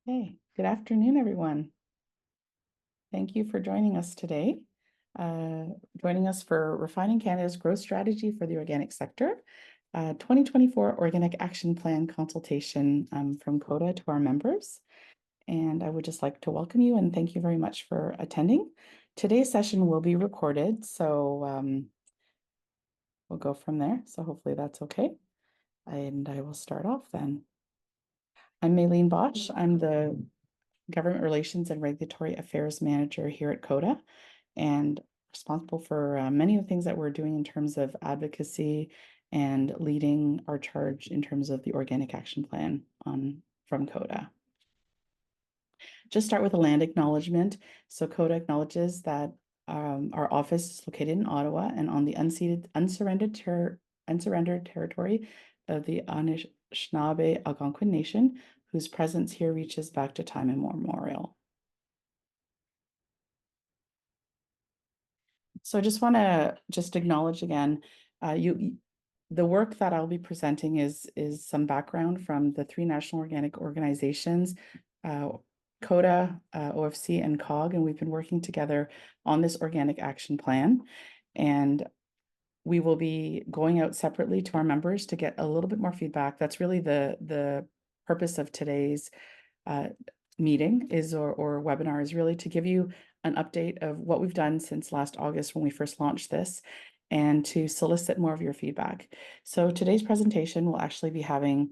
Hey, good afternoon, everyone. Thank you for joining us today. Joining us for Refining Canada's Growth Strategy for the Organic Sector, 2024 Organic Action Plan consultation from CODA to our members. And I would just like to welcome you and thank you very much for attending. Today's session will be recorded, so we'll go from there. So hopefully that's okay. And I will start off then. I'm Maylene Bosch. I'm the Government Relations and Regulatory Affairs Manager here at CODA and responsible for many of the things that we're doing in terms of advocacy and leading our charge in terms of the Organic Action Plan from CODA. Just start with a land acknowledgement. So CODA acknowledges that our office is located in Ottawa and on the unsurrendered territory of the Anishinaabe Algonquin Nation, whose presence here reaches back to time immemorial. So I just want to acknowledge again, the work that I'll be presenting is some background from the three national organic organizations, CODA, OFC, and COG, and we've been working together on this organic action plan. And we will be going out separately to our members to get a little bit more feedback. That's really the purpose of today's meeting or webinar is really to give you an update of what we've done since last August when we first launched this and to solicit more of your feedback. So today's presentation will actually be having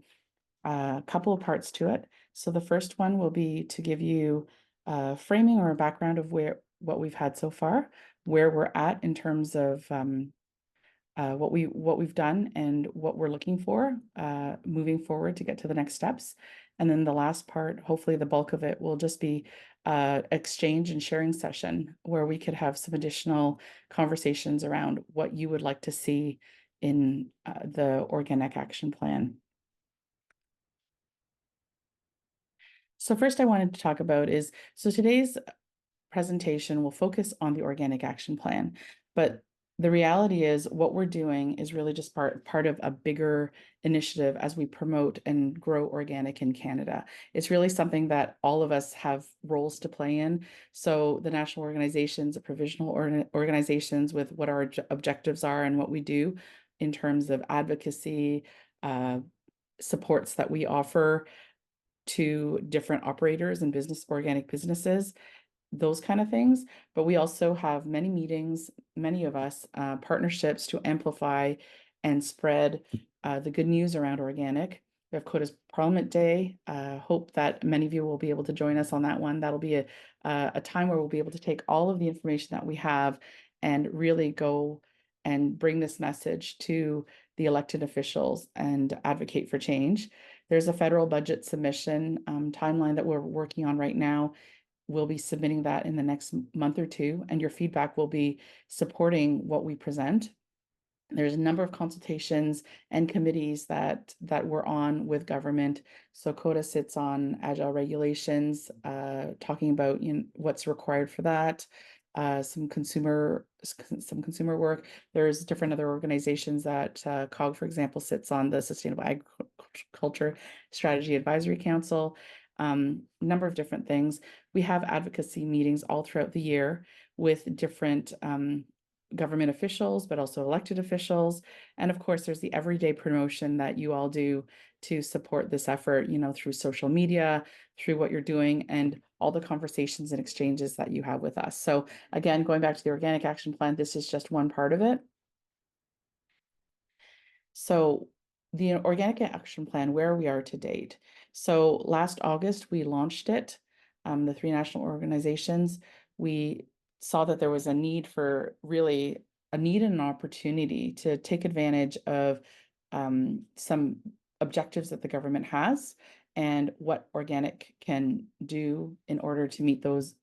a couple of parts to it. So the first one will be to give you a framing or a background of what we've had so far, where we're at in terms of what we've done and what we're looking for moving forward to get to the next steps. And then the last part, hopefully the bulk of it, will just be exchange and sharing session where we could have some additional conversations around what you would like to see in the Organic Action Plan. So first I wanted to talk about today's presentation will focus on the Organic Action Plan, but the reality is what we're doing is really just part of a bigger initiative as we promote and grow organic in Canada. It's really something that all of us have roles to play in. So the national organizations, the provisional organizations with what our objectives are and what we do in terms of advocacy, supports that we offer to different operators and organic businesses, those kind of things. But we also have many meetings, many of us, partnerships to amplify and spread the good news around organic. We have CODA's Parliament Day. Hope that many of you will be able to join us on that one. That'll be a time where we'll be able to take all of the information that we have and really go and bring this message to the elected officials and advocate for change. There's a federal budget submission timeline that we're working on right now. We'll be submitting that in the next month or two, and your feedback will be supporting what we present. There's a number of consultations and committees that we're on with government. So CODA sits on agile regulations, talking about what's required for that. Some consumer work. There's different other organizations that COG, for example, sits on the Sustainable Agriculture Strategy Advisory Council. Number of different things. We have advocacy meetings all throughout the year with different government officials, but also elected officials. And of course, there's the everyday promotion that you all do to support this effort, through social media, through what you're doing, and all the conversations and exchanges that you have with us. So again, going back to the Organic Action Plan, this is just one part of it. So the Organic Action Plan, where we are to date. So last August, we launched it, the three national organizations. We saw that there was a need and an opportunity to take advantage of some objectives that the government has and what organic can do in order to meet those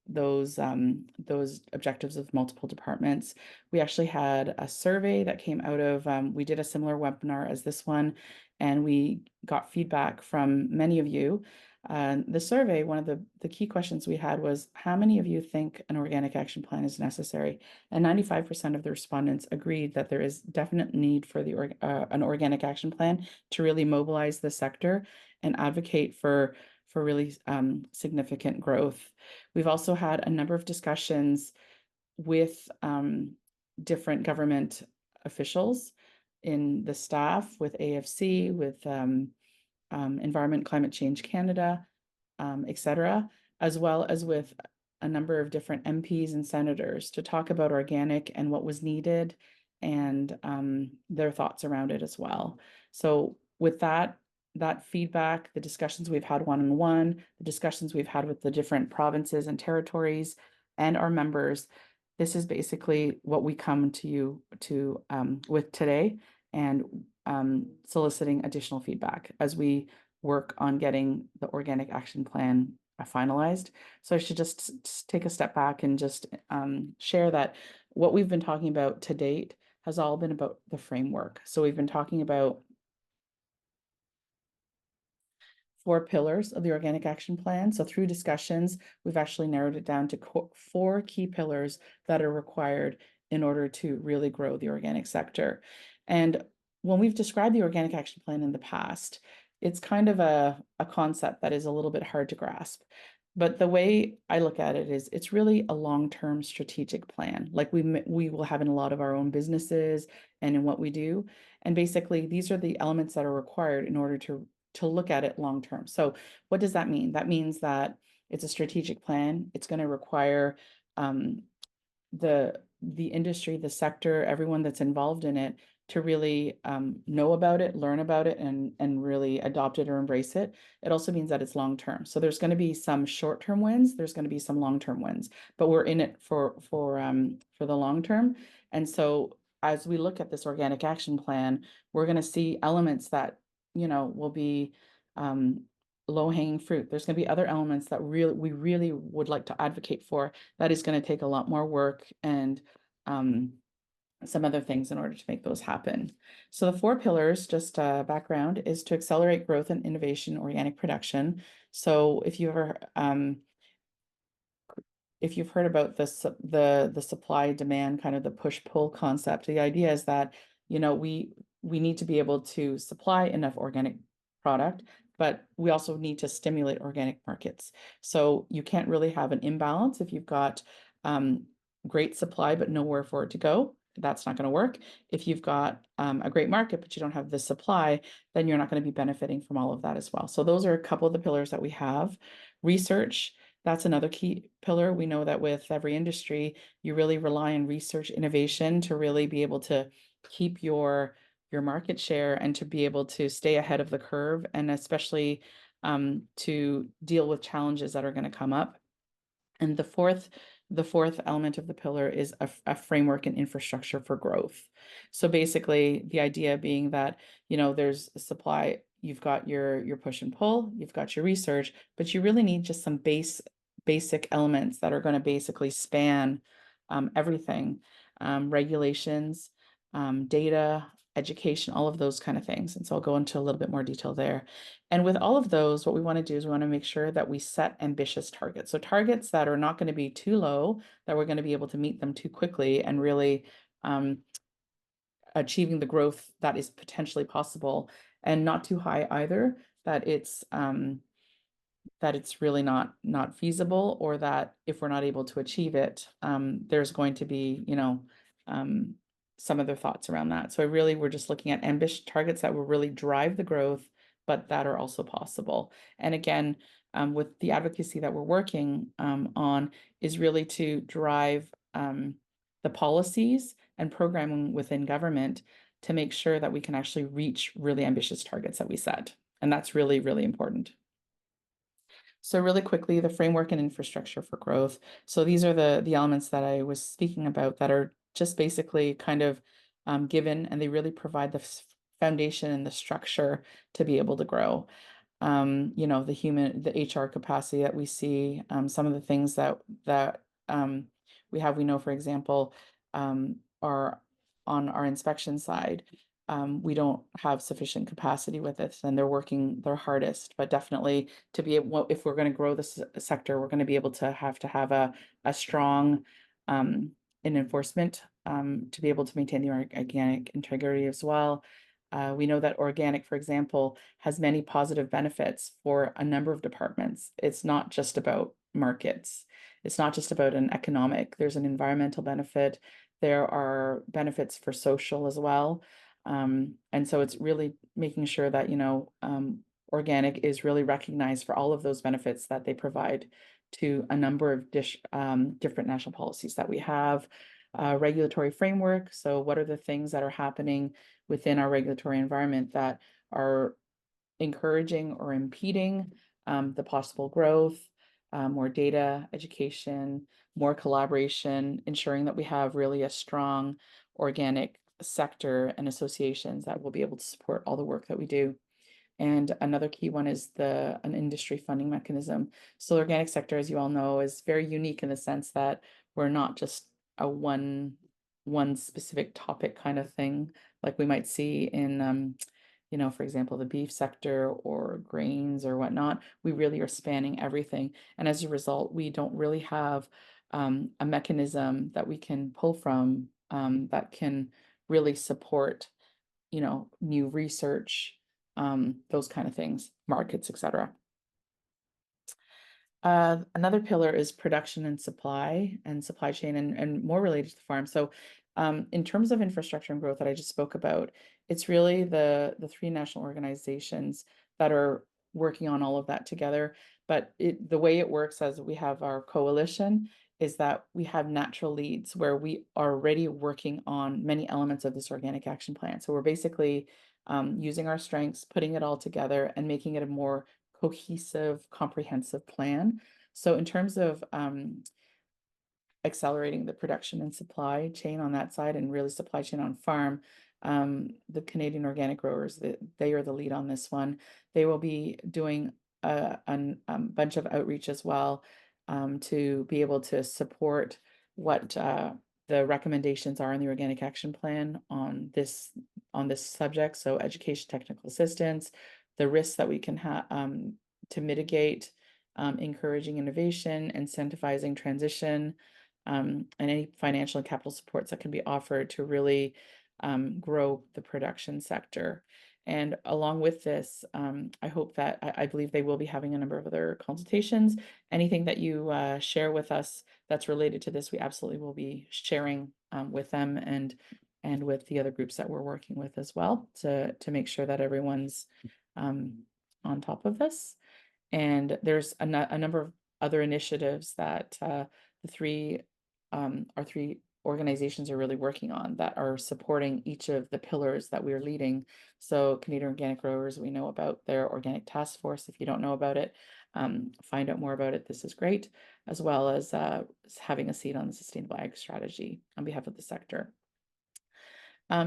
objectives of multiple departments. We actually had a survey that came out of, we did a similar webinar as this one, and we got feedback from many of you. The survey, one of the key questions we had was, how many of you think an organic action plan is necessary? And 95% of the respondents agreed that there is definite need for an organic action plan to really mobilize the sector and advocate for really significant growth. We've also had a number of discussions with different government officials in the staff, with AFC, with Environment Climate Change Canada, etc., as well as with a number of different MPs and senators to talk about organic and what was needed and their thoughts around it as well. So with that feedback, the discussions we've had one-on-one, the discussions we've had with the different provinces and territories and our members, this is basically what we come to you with today, and soliciting additional feedback as we work on getting the organic action plan finalized. So I should just take a step back and just share that what we've been talking about to date has all been about the framework. So we've been talking about 4 pillars of the organic action plan. So through discussions, we've actually narrowed it down to 4 key pillars that are required in order to really grow the organic sector. And when we've described the organic action plan in the past, it's kind of a concept that is a little bit hard to grasp. But the way I look at it is it's really a long-term strategic plan, like we will have in a lot of our own businesses and in what we do. And basically, these are the elements that are required in order to look at it long term. So what does that mean? That means that it's a strategic plan. It's going to require the industry, the sector, everyone that's involved in it to really know about it, learn about it, and really adopt it or embrace it. It also means that it's long term. So there's going to be some short term wins. There's going to be some long term wins, but we're in it for the long term. And so as we look at this organic action plan, we're going to see elements that will be low hanging fruit. There's going to be other elements that we really would like to advocate for. That is going to take a lot more work and some other things in order to make those happen. So the 4 pillars, just background, is to accelerate growth and innovation in organic production. So if you ever if you've heard about the supply demand, kind of the push-pull concept, the idea is that we need to be able to supply enough organic product, but we also need to stimulate organic markets. So you can't really have an imbalance if you've got great supply but nowhere for it to go. That's not going to work. If you've got a great market but you don't have the supply, then you're not going to be benefiting from all of that as well. So those are a couple of the pillars that we have. Research, that's another key pillar. We know that with every industry, you really rely on research innovation to really be able to keep your market share and to be able to stay ahead of the curve, and especially to deal with challenges that are going to come up. And the fourth element of the pillar is a framework and infrastructure for growth. So basically the idea being that, there's a supply, you've got your push and pull, you've got your research, but you really need just some basic elements that are going to basically span everything, regulations, data, education, all of those kind of things. And so I'll go into a little bit more detail there. And with all of those, what we want to do is we want to make sure that we set ambitious targets. So targets that are not going to be too low, that we're going to be able to meet them too quickly and really achieving the growth that is potentially possible, and not too high either, that it's really not feasible, or that if we're not able to achieve it, there's going to be, some other thoughts around that. So we're just looking at ambitious targets that will really drive the growth, but that are also possible. And again, with the advocacy that we're working on is really to drive the policies and programming within government to make sure that we can actually reach really ambitious targets that we set. And that's really, really important. So really quickly, the framework and infrastructure for growth. So these are the elements that I was speaking about that are just basically kind of given, and they really provide the foundation and the structure to be able to grow. The HR capacity that we see, some of the things that we know, for example, are on our inspection side. We don't have sufficient capacity with it, and they're working their hardest, but definitely to be able, if we're going to grow this sector, we're going to be able to have a strong in enforcement to be able to maintain the organic integrity as well. We know that organic, for example, has many positive benefits for a number of departments. It's not just about markets. It's not just about an economic. There's an environmental benefit. There are benefits for social as well. And so it's really making sure that, organic is really recognized for all of those benefits that they provide to a number of different national policies that we have. Regulatory framework. So what are the things that are happening within our regulatory environment that are encouraging or impeding the possible growth, more data, education, more collaboration, ensuring that we have really a strong organic sector and associations that will be able to support all the work that we do. And another key one is an industry funding mechanism. So the organic sector, as you all know, is very unique in the sense that we're not just a one specific topic kind of thing, like we might see in for example, the beef sector or grains or whatnot. We really are spanning everything. And as a result, we don't really have a mechanism that we can pull from that can really support, new research, those kind of things, markets, etc. Another pillar is production and supply chain and more related to the farm. So in terms of infrastructure and growth that I just spoke about, it's really the three national organizations that are working on all of that together. But the way it works as we have our coalition is that we have natural leads where we are already working on many elements of this organic action plan. So we're basically using our strengths, putting it all together and making it a more cohesive, comprehensive plan. So in terms of accelerating the production and supply chain on that side and really supply chain on farm, the Canadian organic growers, they are the lead on this one. They will be doing a bunch of outreach as well to be able to support what the recommendations are in the organic action plan on this subject. So education, technical assistance, the risks that we can have to mitigate, encouraging innovation, incentivizing transition, and any financial and capital supports that can be offered to really grow the production sector. And along with this, I hope that I believe they will be having a number of other consultations. Anything that you share with us that's related to this, we absolutely will be sharing with them and with the other groups that we're working with as well to make sure that everyone's on top of this. And there's a number of other initiatives that our three organizations are really working on that are supporting each of the pillars that we're leading. So Canadian Organic Growers, we know about their organic task force. If you don't know about it, find out more about it. This is great, as well as having a seat on the Sustainable Ag Strategy on behalf of the sector.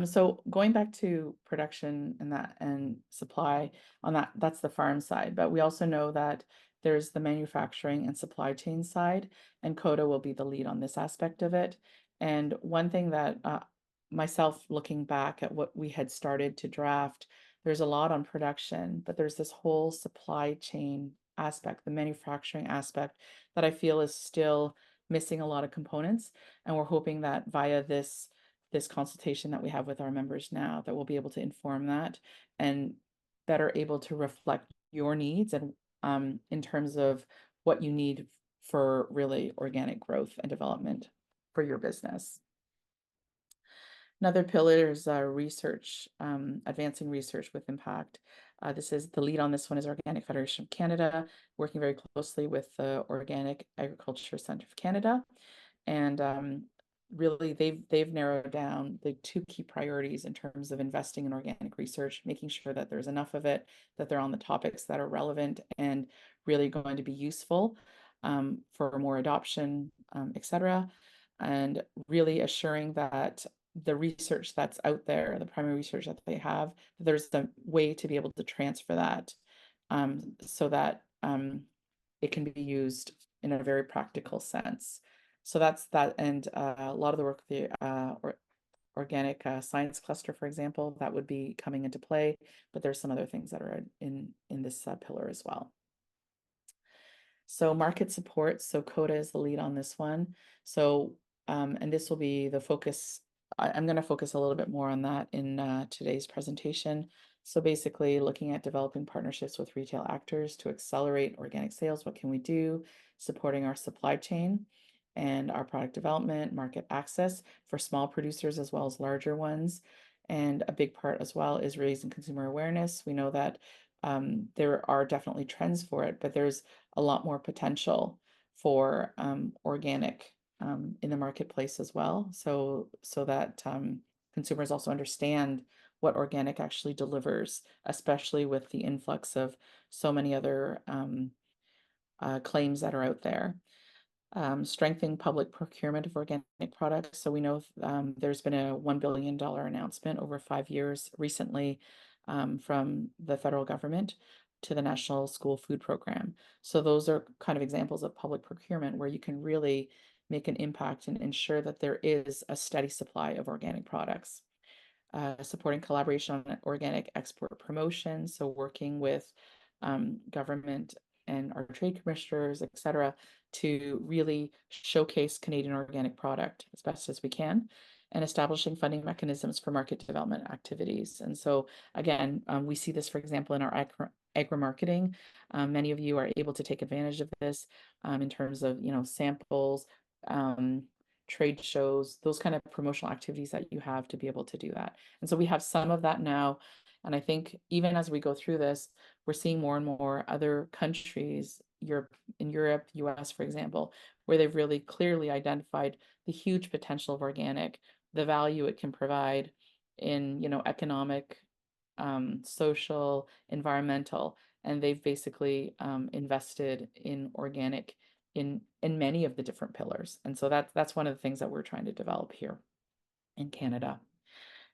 So going back to production and supply on that's the farm side, but we also know that there's the manufacturing and supply chain side, and CODA will be the lead on this aspect of it. And one thing that myself looking back at what we had started to draft, there's a lot on production, but there's this whole supply chain aspect, the manufacturing aspect that I feel is still missing a lot of components. And we're hoping that via this consultation that we have with our members now, that we'll be able to inform that and better able to reflect your needs and in terms of what you need for really organic growth and development for your business. Another pillar is research, advancing research with impact. This is the lead on this one is Organic Federation of Canada, working very closely with the Organic Agriculture Centre of Canada. And really they've narrowed down the two key priorities in terms of investing in organic research, making sure that there's enough of it, that they're on the topics that are relevant and really going to be useful for more adoption, etc. And really assuring that the research that's out there, the primary research that they have, there's a way to be able to transfer that so that it can be used in a very practical sense. So that's that, and a lot of the work, the organic science cluster, for example, that would be coming into play, but there's some other things that are in this pillar as well. So market support, so CODA is the lead on this one. So, and this will be the focus I'm going to focus a little bit more on that in today's presentation. So basically looking at developing partnerships with retail actors to accelerate organic sales. What can we do? Supporting our supply chain and our product development, market access for small producers as well as larger ones. And a big part as well is raising consumer awareness. We know that there are definitely trends for it, but there's a lot more potential for organic in the marketplace as well. So that consumers also understand what organic actually delivers, especially with the influx of so many other claims that are out there. Strengthening public procurement of organic products. So we know there's been a $1 billion announcement over 5 years recently from the federal government to the National School Food Program. So those are kind of examples of public procurement where you can really make an impact and ensure that there is a steady supply of organic products. Supporting collaboration on organic export promotion, so working with government and our trade commissioners, et cetera, to really showcase Canadian organic product as best as we can, and establishing funding mechanisms for market development activities. And so again, we see this, for example, in our agri-marketing. Many of you are able to take advantage of this in terms of, samples, trade shows, those kind of promotional activities that you have to be able to do that. And so we have some of that now. And I think even as we go through this, we're seeing more and more other countries, in Europe, US, for example, where they've really clearly identified the huge potential of organic, the value it can provide in, economic, social, environmental, and they've basically invested in organic in many of the different pillars. And so that's one of the things that we're trying to develop here in Canada.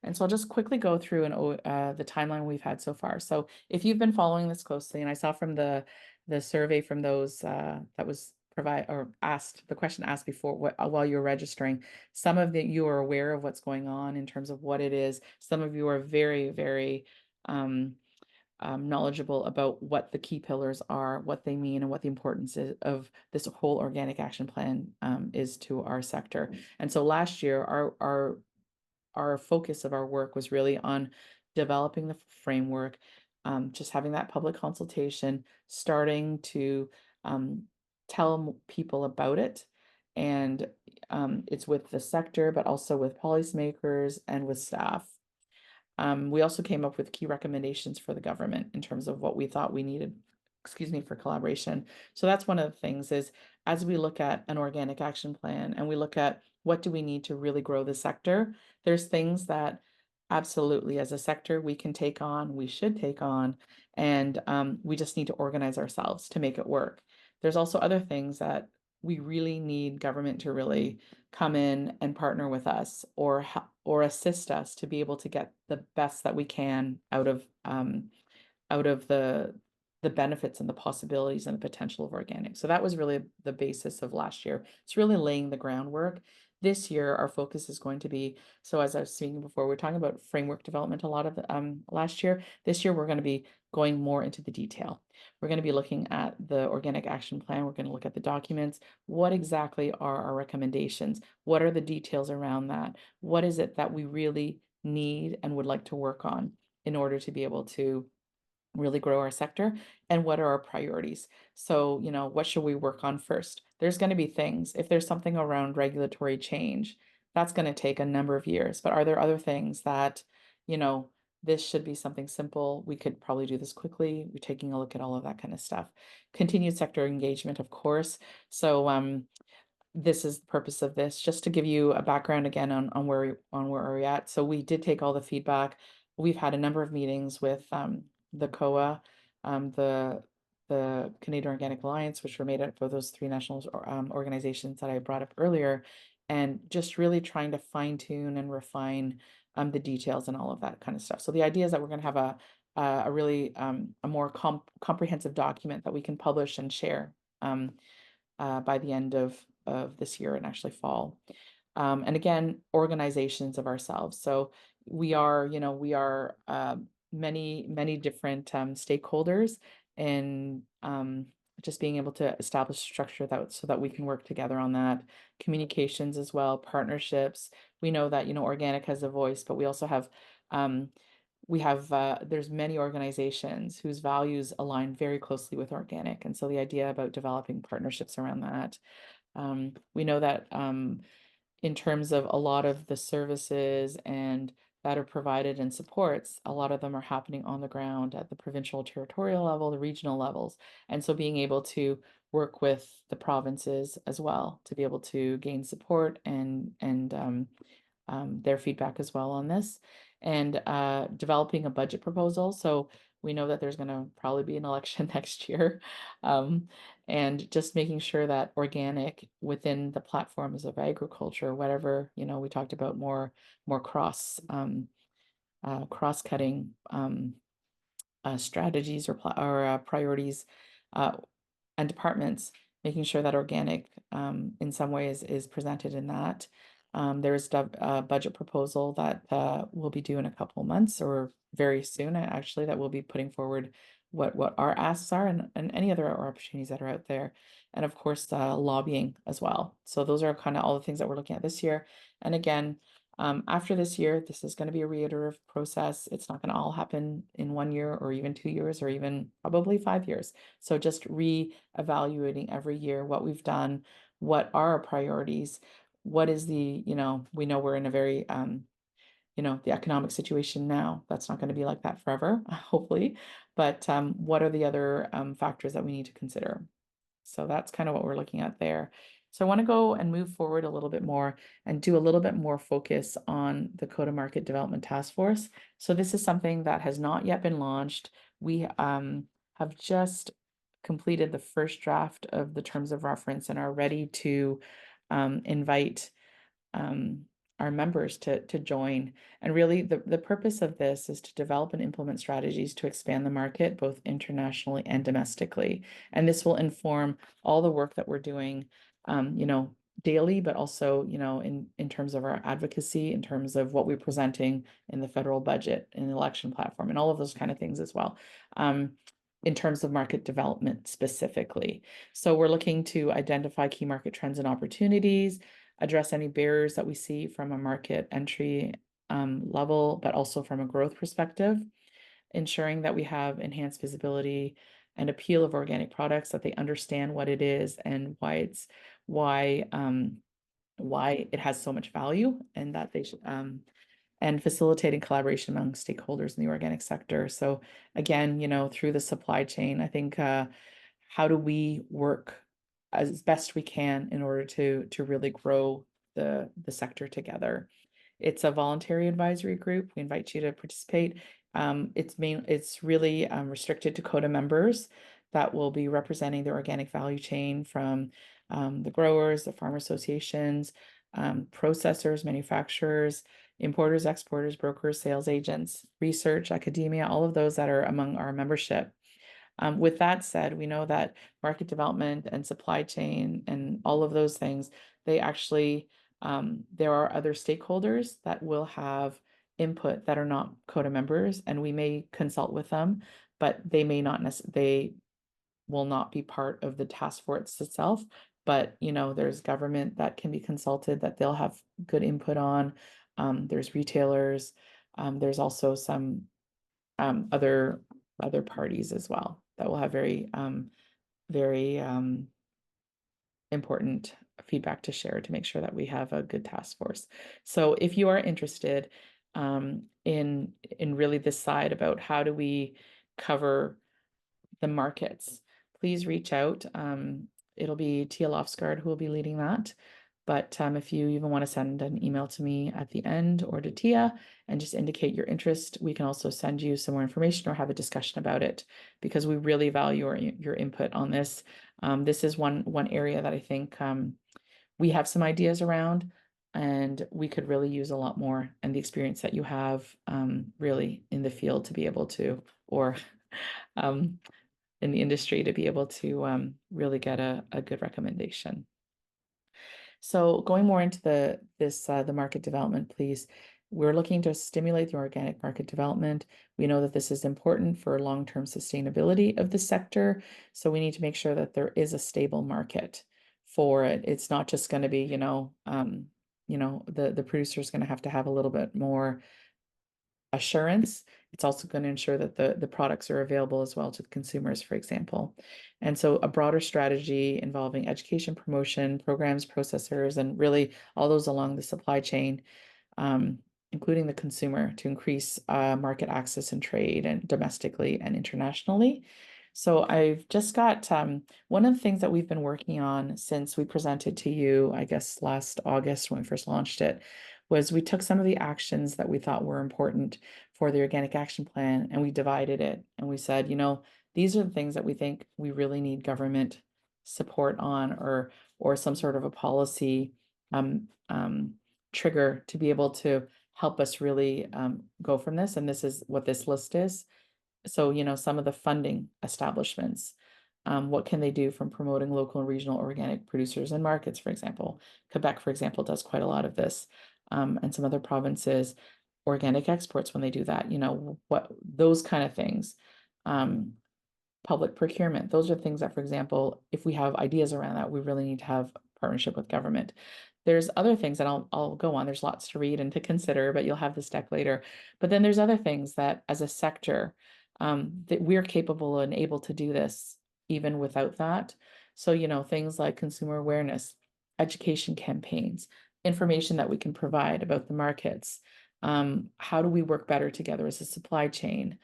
And so I'll just quickly go through the timeline we've had so far. So if you've been following this closely, and I saw from the survey from those that was the question asked before while you're registering, some of you are aware of what's going on in terms of what it is. Some of you are very, very knowledgeable about what the key pillars are, what they mean, and what the importance of this whole organic action plan is to our sector. And so last year, our focus of our work was really on developing the framework, just having that public consultation, starting to tell people about it. And it's with the sector, but also with policymakers and with staff. We also came up with key recommendations for the government in terms of what we thought we needed, for collaboration. So that's one of the things is as we look at an organic action plan and we look at what do we need to really grow the sector, there's things that absolutely as a sector we can take on, we should take on, and we just need to organize ourselves to make it work. There's also other things that we really need government to really come in and partner with us or assist us to be able to get the best that we can out of the benefits and the possibilities and the potential of organic. So that was really the basis of last year. It's really laying the groundwork. This year, our focus is going to be, so as I was speaking before, we're talking about framework development a lot of last year. This year, we're going to be going more into the detail. We're going to be looking at the organic action plan. We're going to look at the documents. What exactly are our recommendations? What are the details around that? What is it that we really need and would like to work on in order to be able to really grow our sector, and what are our priorities? So, what should we work on first? There's going to be things, if there's something around regulatory change, that's going to take a number of years. But are there other things that, this should be something simple? We could probably do this quickly. We're taking a look at all of that kind of stuff. Continued sector engagement, of course. So, this is the purpose of this, just to give you a background again on where we're at. So we did take all the feedback. We've had a number of meetings with the COA, the Canadian Organic Alliance, which were made up of those three national organizations that I brought up earlier, and just really trying to fine tune and refine the details and all of that kind of stuff. So the idea is that we're going to have a really a more comprehensive document that we can publish and share by the end of this year and actually fall. And again, organizations of ourselves. So we are many different stakeholders in just being able to establish structure that so that we can work together on that. Communications as well, partnerships. We know that, organic has a voice, but we also have there's many organizations whose values align very closely with organic. And so the idea about developing partnerships around that. We know that in terms of a lot of the services and that are provided and supports, a lot of them are happening on the ground at the provincial, territorial level, the regional levels. And so being able to work with the provinces as well to be able to gain support and their feedback as well on this, and developing a budget proposal. So we know that there's going to probably be an election next year, and just making sure that organic within the platforms of agriculture, whatever, we talked about more cross-cutting strategies or priorities and departments, making sure that organic in some ways is presented in that. There's a budget proposal that will be due in a couple of months or very soon, actually, that we'll be putting forward what our asks are and any other opportunities that are out there. And of course, lobbying as well. So those are kind of all the things that we're looking at this year. And again, after this year, this is going to be a reiterative process. It's not going to all happen in 1 year or even 2 years or even probably 5 years. So just re-evaluating every year what we've done, what are our priorities, what is we know we're in a very, the economic situation now. That's not going to be like that forever, hopefully. But what are the other factors that we need to consider? So that's kind of what we're looking at there. So I want to go and move forward a little bit more and do a little bit more focus on the Coda Market Development Task Force. So this is something that has not yet been launched. We have just completed the first draft of the terms of reference and are ready to invite our members to join. And really the purpose of this is to develop and implement strategies to expand the market, both internationally and domestically. And this will inform all the work that we're doing, daily, but also, in terms of our advocacy, in terms of what we're presenting in the federal budget, in the election platform, and all of those kind of things as well. In terms of market development specifically. So we're looking to identify key market trends and opportunities, address any barriers that we see from a market entry level, but also from a growth perspective, ensuring that we have enhanced visibility and appeal of organic products, that they understand what it is and why it has so much value, and that they should and facilitating collaboration among stakeholders in the organic sector. So again, through the supply chain, I think how do we work as best we can in order to really grow the sector together? It's a voluntary advisory group. We invite you to participate. It's really restricted to Coda members that will be representing the organic value chain from the growers, the farmer associations, processors, manufacturers, importers, exporters, brokers, sales agents, research, academia, all of those that are among our membership. With that said, we know that market development and supply chain and all of those things, they actually, there are other stakeholders that will have input that are not Coda members, and we may consult with them, but they may not they will not be part of the task force itself. But, there's government that can be consulted that they'll have good input on. There's retailers. There's also some other parties as well that will have very important feedback to share to make sure that we have a good task force. So if you are interested in really this side about how do we cover the markets, please reach out. It'll be Tia Lofsgaard who will be leading that. But if you even want to send an email to me at the end or to Tia and just indicate your interest, we can also send you some more information or have a discussion about it, because we really value your input on this. This is one area that I think we have some ideas around, and we could really use a lot more, and the experience that you have really in the field to be able to, or in the industry to be able to really get a good recommendation. So going more into the market development, please. We're looking to stimulate the organic market development. We know that this is important for long-term sustainability of the sector. So we need to make sure that there is a stable market for it. It's not just going to be, the producer is going to have a little bit more assurance. It's also going to ensure that the products are available as well to the consumers, for example. And so a broader strategy involving education, promotion, programs, processors, and really all those along the supply chain, including the consumer, to increase market access and trade and domestically and internationally. So I've just got one of the things that we've been working on since we presented to you, I guess last August when we first launched it, was we took some of the actions that we thought were important for the organic action plan and we divided it and we said, these are the things that we think we really need government support on or some sort of a policy trigger to be able to help us really go from this. And this is what this list is. So, some of the funding establishments, what can they do from promoting local and regional organic producers and markets, for example? Quebec, for example, does quite a lot of this, and some other provinces, organic exports when they do that, what those kind of things. Public procurement, those are things that, for example, if we have ideas around that, we really need to have partnership with government. There's other things that I'll go on. There's lots to read and to consider, but you'll have this deck later. But then there's other things that as a sector, that we're capable and able to do this even without that. So, things like consumer awareness, education campaigns, information that we can provide about the markets. How do we work better together as a supply chain?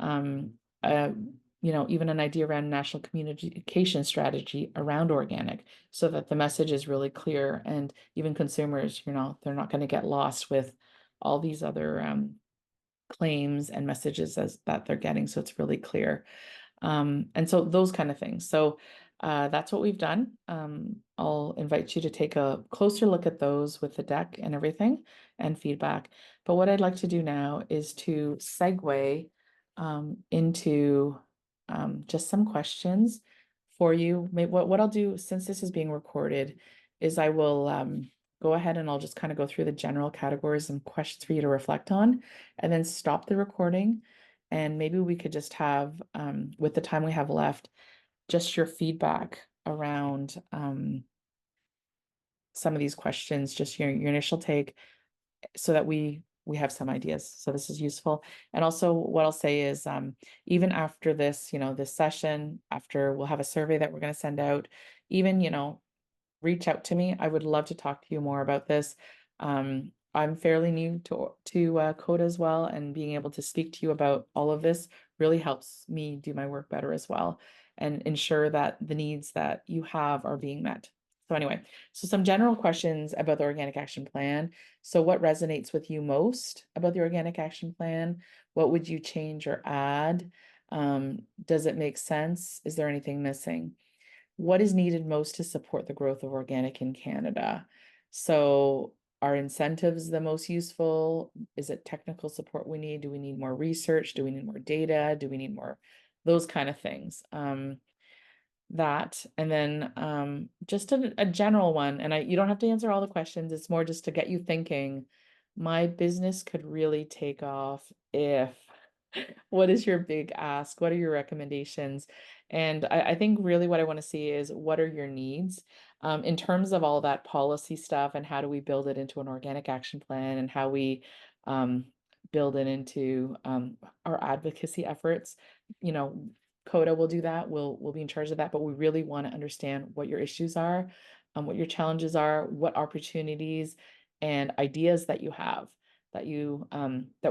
Even an idea around national communication strategy around organic so that the message is really clear and even consumers, they're not going to get lost with all these other claims and messages that they're getting. So it's really clear. And so those kind of things. So that's what we've done. I'll invite you to take a closer look at those with the deck and everything and feedback. But what I'd like to do now is to segue into just some questions for you. Maybe what I'll do, since this is being recorded, is I will go ahead and I'll just kind of go through the general categories and questions for you to reflect on, and then stop the recording. And maybe we could just have, with the time we have left, just your feedback around some of these questions, just your initial take, so that we have some ideas. So this is useful. And also what I'll say is, even after this, this session, after we'll have a survey that we're going to send out, even, reach out to me. I would love to talk to you more about this. I'm fairly new to code as well, and being able to speak to you about all of this really helps me do my work better as well and ensure that the needs that you have are being met. So anyway, so some general questions about the Organic Action Plan. So what resonates with you most about the Organic Action Plan? What would you change or add? Does it make sense? Is there anything missing? What is needed most to support the growth of organic in Canada? So are incentives the most useful? Is it technical support we need? Do we need more research? Do we need more data? Do we need more, those kind of things? That, and then just a general one, and you don't have to answer all the questions. It's more just to get you thinking, my business could really take off if, what is your big ask? What are your recommendations? And I think really what I want to see is, what are your needs in terms of all that policy stuff, and how do we build it into an organic action plan, and how we build it into our advocacy efforts. CODA will do that. We'll be in charge of that, but we really want to understand what your issues are, what your challenges are, what opportunities and ideas that you have that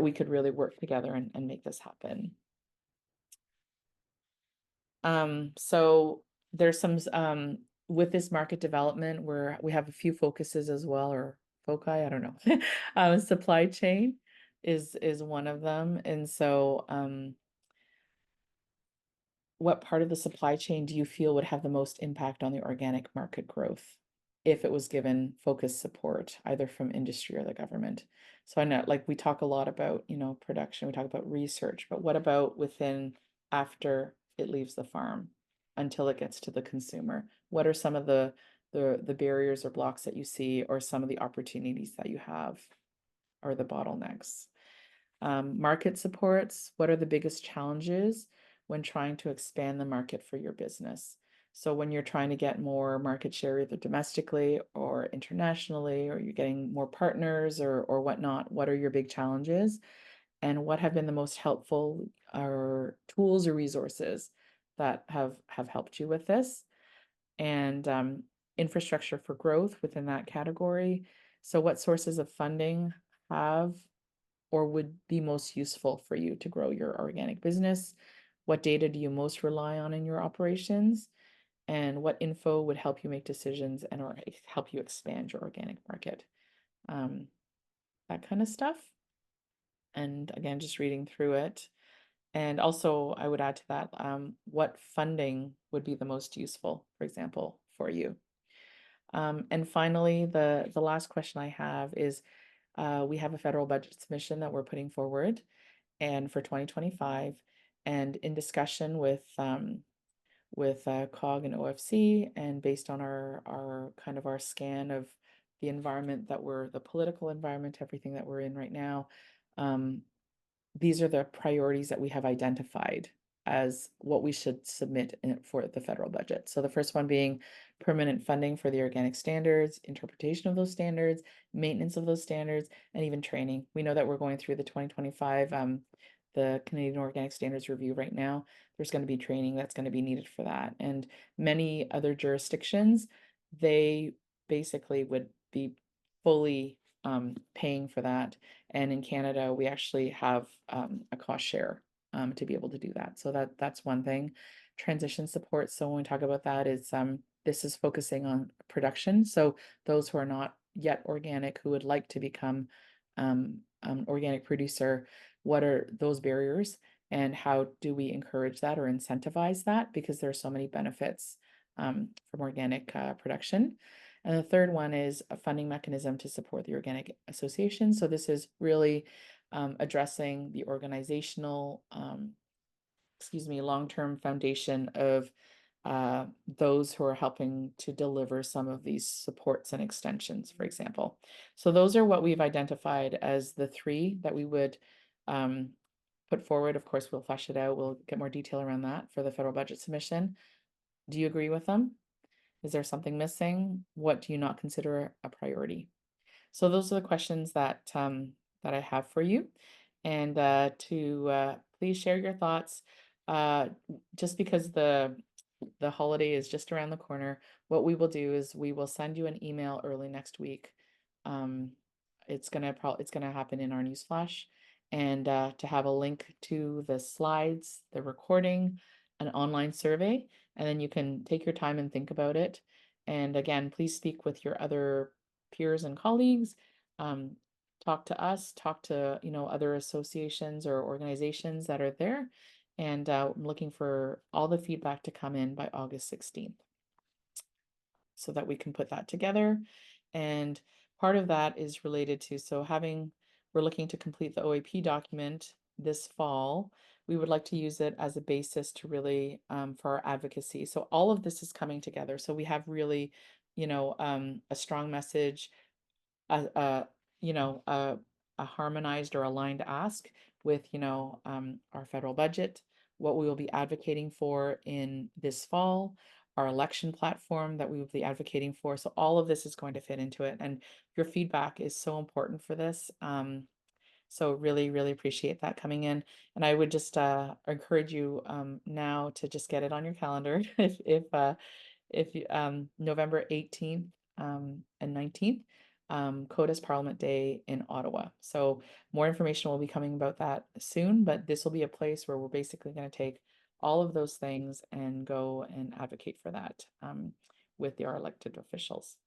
we could really work together and make this happen. So there's some with this market development where we have a few focuses as well, or foci, I don't know. Supply chain is one of them. And so what part of the supply chain do you feel would have the most impact on the organic market growth if it was given focused support, either from industry or the government? So I know, like, we talk a lot about, production, we talk about research, but what about within, after it leaves the farm until it gets to the consumer? What are some of the barriers or blocks that you see, or some of the opportunities that you have? are the bottlenecks. Market supports, what are the biggest challenges when trying to expand the market for your business? So when you're trying to get more market share, either domestically or internationally, or you're getting more partners or whatnot, what are your big challenges? And what have been the most helpful or tools or resources that have helped you with this? And infrastructure for growth within that category. So what sources of funding have or would be most useful for you to grow your organic business? What data do you most rely on in your operations? And what info would help you make decisions and or help you expand your organic market? That kind of stuff. And again, just reading through it. And also, I would add to that, what funding would be the most useful, for example, for you? And finally, the last question I have is, we have a federal budget submission that we're putting forward and for 2025, and in discussion with COG and OFC, and based on our kind of our scan of the environment that the political environment, everything that we're in right now, these are the priorities that we have identified as what we should submit for the federal budget. So the first one being permanent funding for the organic standards, interpretation of those standards, maintenance of those standards, and even training. We know that we're going through the 2025 the Canadian Organic Standards Review right now. There's going to be training that's going to be needed for that. And many other jurisdictions, they basically would be fully paying for that. And in Canada, we actually have a cost share to be able to do that. So that's one thing. Transition support. So when we talk about that, is this is focusing on production. So those who are not yet organic, who would like to become organic producer, what are those barriers and how do we encourage that or incentivize that? Because there are so many benefits from organic production. And the third one is a funding mechanism to support the organic association. So this is really addressing the organizational, long-term foundation of those who are helping to deliver some of these supports and extensions, for example. So those are what we've identified as the three that we would put forward. Of course, we'll flesh it out. We'll get more detail around that for the federal budget submission. Do you agree with them? Is there something missing? What do you not consider a priority? So those are the questions that that I have for you. And please share your thoughts. Just because the holiday is just around the corner, what we will do is we will send you an email early next week. It's gonna happen in our newsflash, and to have a link to the slides, the recording, an online survey, and then you can take your time and think about it. And again, please speak with your other peers and colleagues. Talk to us, talk to other associations or organizations that are there. And I'm looking for all the feedback to come in by August 16th so that we can put that together. And part of that is related to, we're looking to complete the OAP document this fall. We would like to use it as a basis to really for our advocacy. So all of this is coming together. So we have really, a strong message, a harmonized or aligned ask with, our federal budget, what we will be advocating for in this fall, our election platform that we will be advocating for. So all of this is going to fit into it. And your feedback is so important for this. So really, really appreciate that coming in. And I would just encourage you now to just get it on your calendar if you November 18th and 19th, CODA's Parliament Day in Ottawa. So more information will be coming about that soon, but this will be a place where we're basically going to take all of those things and go and advocate for that with our elected officials.